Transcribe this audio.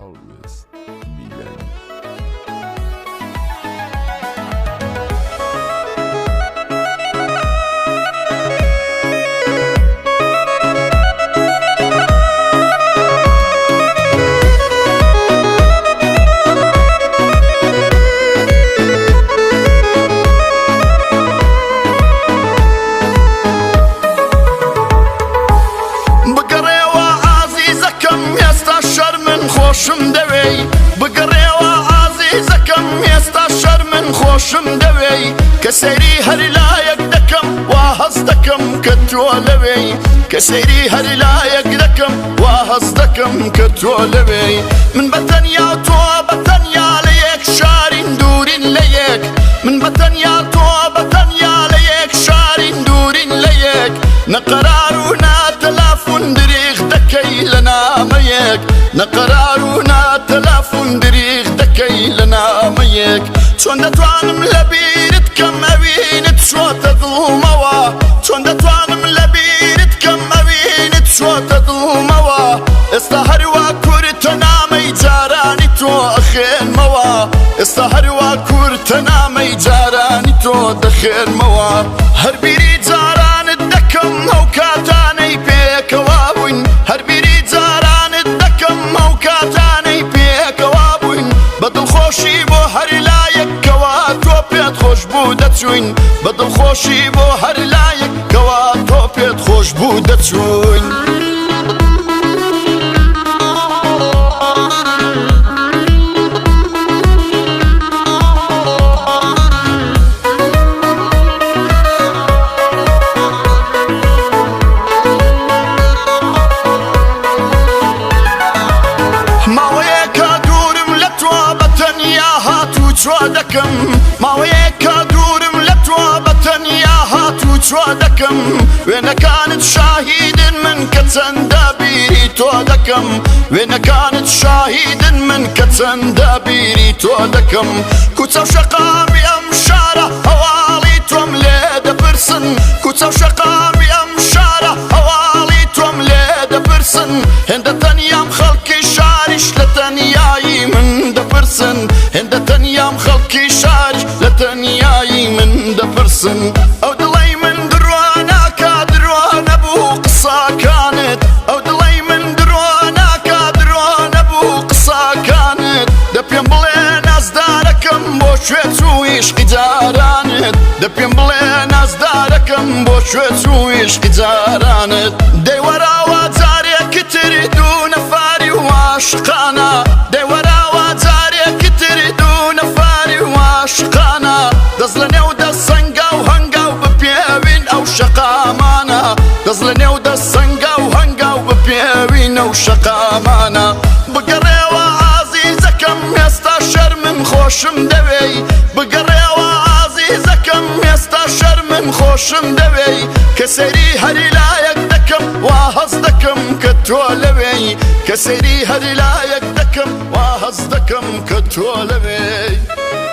هەڵوێست میلانی. خۆشم دەوێی بگەڕێوە ئازیزەکەم ئێستا شەر من خۆشم دەوێی کە سەیری هەر لایەک دەکەم وا هەز دەکەم کە تۆ لەوێی کە سەیری هەر لایەک دەکەم وا هەز دەکەم کە تۆ لەوێی من بەتەنیا تۆ بەتەنیا لە یەک شارین دوورین لە یەک من بەتەنیا تۆ بەتەنیا لە یەک شارین دوورین لە یەک نەقەرار و ناتەلافون دریغ دەکەی لە نامەیەک نەقەرار و ناتەلافون دریغ دەکەی لە نامەیەک چۆن دەتوانم لە بیرت کەم ئەوینت چۆتە دڵمەوە چۆن دەتوانم لە بیرت کەم ئەوینت چۆتە دڵمەوە ئێستا هەروە کورتە نامەی جارانی تۆ ئەخێنمەوە ئێستا هەروە کورتە نامەی جارانی تۆ دەخێنمەوە هەر بیری جارانت دەکەم ئەو کاتانەی پێکەوا بووین هەر بیری جارانت دەکەم ئەو کاتانەی پێکەوا بووین بە دڵخۆشی بۆ هەر لایەکەوە تۆ پێت خۆش بوو دەچوین بە دڵخۆشی بۆ هەر لایەکەوە تۆ پێت خۆش بوو دەچوین ماوەیەکە دوورم لە تۆ بەتەنیا هاتوو چۆ دەکەم وێنەکانت شاهیدن من کە چەندە بیری تۆ دەکەم وێنەکانت شاهیدن من کە چەندە بیری تۆ دەکەم کوچە و شەقامی ئەم شارە هەواڵی تۆم لێ دەپرسن کوچە و شەقامی ئەم شارە هەواڵی تۆم لێ دەپرسن هێندە تەنیام خەڵکی شاریش لە تەنیایی من دەپرسن هێندە تەنیام خەڵکی شاریش لە تەنیایی من دەپرسن ئەو دڵەی من درۆ ناکا درۆ نەبوو قساکانت ئەو دڵەی من درۆ ناکا درۆ نەبوو قساکانت دە پێم بڵێ نازدارەکەم بۆ شوێ چوو عیشقی جارانت دە پێم بڵێ نازدارەکەم بۆ شوێ چوو عیشقی جارانت دەی وەراوە جارێکتر دوو نەفاری و عاشقانە دەی وەراوە جارێکتر دوو نەفاری و عاشقانە دەست لە نێو دەست سەنگە و هەنگە و بپێوین ئەو شەقامانە دەست لە نێو دەست سەنگە و هەنگە و بپێوین ئەو شەقامانە بگەڕێوە ئازیزەکەم ئێستا شەرمم خۆشم دەوێی بگەڕێوە ئازیزەکەم ئێستا شەرمم خۆشم دەوێی کە سەیری هەری لایەک دەکەم وا هەز دەکەم کە تۆ لەوێی کە سەیری هەری لایەک دەکەم وا هەز دەکەم کە تۆ لەوێی